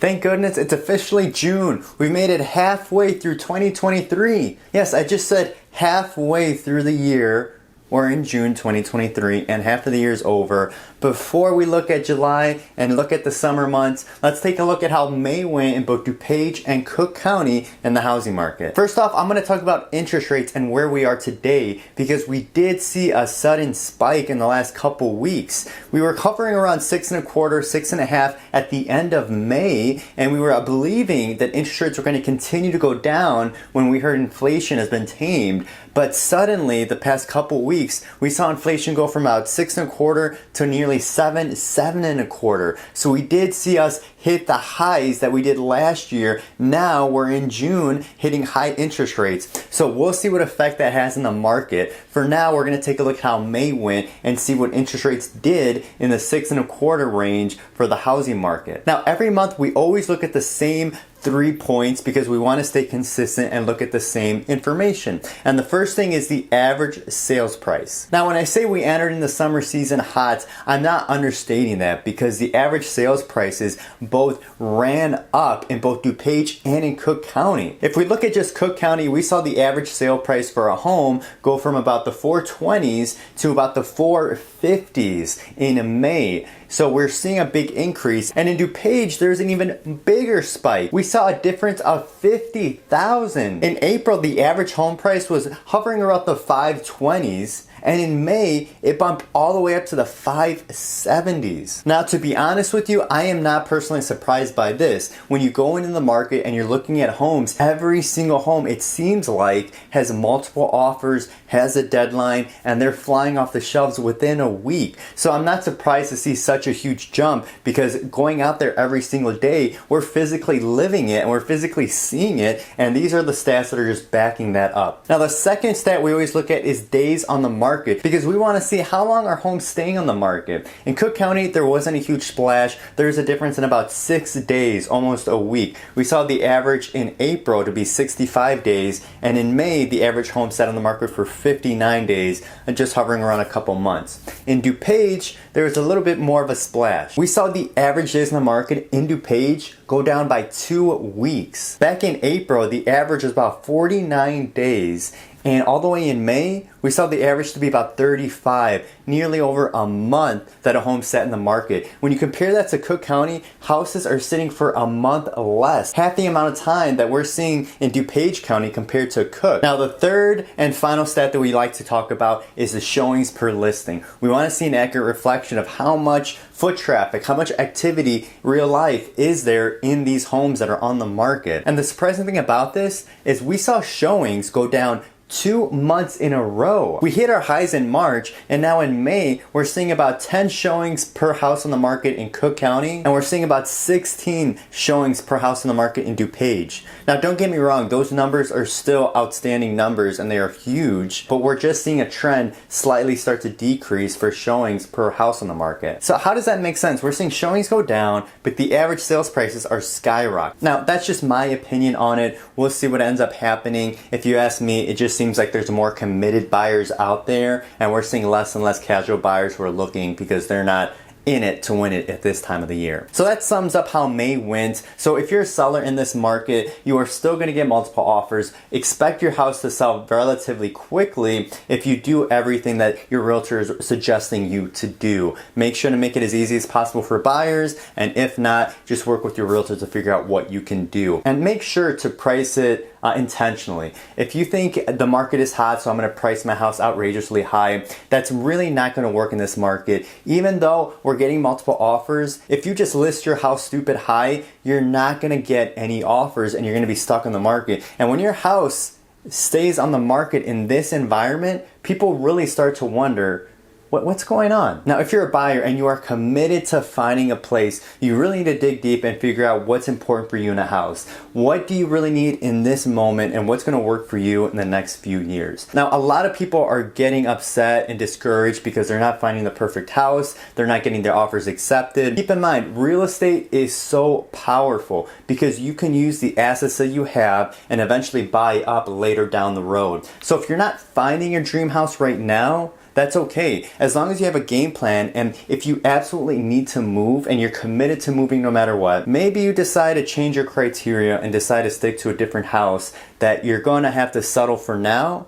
Thank goodness it's officially June. We've made it halfway through 2023. Yes, I just said halfway through the year. We're in June 2023 and half of the year is over. Before we look at July and look at the summer months, let's take a look at how May went in both Dupage and Cook County in the housing market. First off, I'm going to talk about interest rates and where we are today because we did see a sudden spike in the last couple weeks. We were hovering around 6.25%, 6.5% at the end of May, and we were believing that interest rates were going to continue to go down when we heard inflation has been tamed. But suddenly, the past couple weeks, we saw inflation go from about 6.25% to nearly 7.25%. So we did see us hit the highs that we did last year. Now we're in June hitting high interest rates. So we'll see what effect that has in the market. For now, we're going to take a look at how May went and see what interest rates did in the 6.25% range for the housing market. Now, every month we always look at the same 3 points because we want to stay consistent and look at the same information. And the first thing is the average sales price. Now, when I say we entered in the summer season hot, I'm not understating that because the average sales prices both ran up in both Dupage and in Cook County. If we look at just Cook County, we saw the average sale price for a home go from about the 420s to about the 450s in May. So we're seeing a big increase. And in Dupage, there's an even bigger spike. We saw a difference of 50,000. In April, the average home price was hovering around the 520s. And in May, it bumped all the way up to the 570s. Now, to be honest with you, I am not personally surprised by this. When you go into the market and you're looking at homes, every single home, it seems like, has multiple offers, has a deadline, and they're flying off the shelves within a week. So I'm not surprised to see such a huge jump because going out there every single day, we're physically living it and we're physically seeing it. And these are the stats that are just backing that up. Now, the second stat we always look at is days on the market because we want to see how long are homes staying on the market. In Cook County, there wasn't a huge splash. There's a difference in about 6 days, almost a week. We saw the average in April to be 65 days, and in May, the average home sat on the market for 59 days, and just hovering around a couple months. In Dupage, there was a little bit more of a splash. We saw the average days on the market in Dupage go down by 2 weeks. Back in April, the average was about 49 days, and all the way in May, we saw the average to be about 35, nearly over a month that a home sat in the market. When you compare that to Cook County, houses are sitting for a month less, half the amount of time that we're seeing in Dupage County compared to Cook. Now, the third and final stat that we like to talk about is the showings per listing. We want to see an accurate reflection of how much foot traffic, how much activity, real life is there in these homes that are on the market. And the surprising thing about this is we saw showings go down 2 months in a row. We hit our highs in March, and now in May, we're seeing about 10 showings per house on the market in Cook County, and we're seeing about 16 showings per house on the market in Dupage. Now, don't get me wrong, those numbers are still outstanding numbers, and they are huge, but we're just seeing a trend slightly start to decrease for showings per house on the market. So how does that make sense? We're seeing showings go down, but the average sales prices are skyrocketing. Now, that's just my opinion on it. We'll see what ends up happening. If you ask me, it just seems like there's more committed buyers out there, and we're seeing less and less casual buyers who are looking because they're not in it to win it at this time of the year. So that sums up how May went. So if you're a seller in this market, you are still going to get multiple offers. Expect your house to sell relatively quickly if you do everything that your realtor is suggesting you to do. Make sure to make it as easy as possible for buyers, and if not, just work with your realtor to figure out what you can do. And make sure to price it intentionally. If you think the market is hot, so I'm going to price my house outrageously high, that's really not going to work in this market. Even though we're getting multiple offers, if you just list your house stupid high, you're not going to get any offers and you're going to be stuck in the market. And when your house stays on the market in this environment, people really start to wonder, what's going on? Now, if you're a buyer and you are committed to finding a place, you really need to dig deep and figure out what's important for you in a house. What do you really need in this moment, and what's going to work for you in the next few years? Now, a lot of people are getting upset and discouraged because they're not finding the perfect house. They're not getting their offers accepted. Keep in mind, real estate is so powerful because you can use the assets that you have and eventually buy up later down the road. So if you're not finding your dream house right now, That's okay. As long as you have a game plan, and if you absolutely need to move and you're committed to moving no matter what, maybe you decide to change your criteria and decide to stick to a different house that you're going to have to settle for now.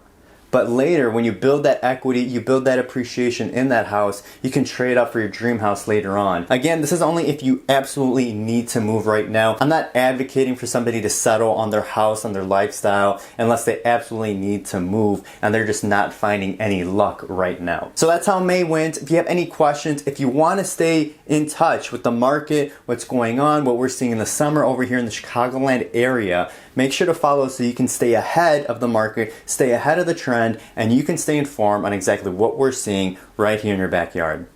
But later, when you build that equity, you build that appreciation in that house, you can trade up for your dream house later on. Again, this is only if you absolutely need to move right now. I'm not advocating for somebody to settle on their house, on their lifestyle, unless they absolutely need to move and they're just not finding any luck right now. So that's how May went. If you have any questions, if you want to stay in touch with the market, what's going on, what we're seeing in the summer over here in the Chicagoland area, make sure to follow so you can stay ahead of the market, stay ahead of the trend, and you can stay informed on exactly what we're seeing right here in your backyard.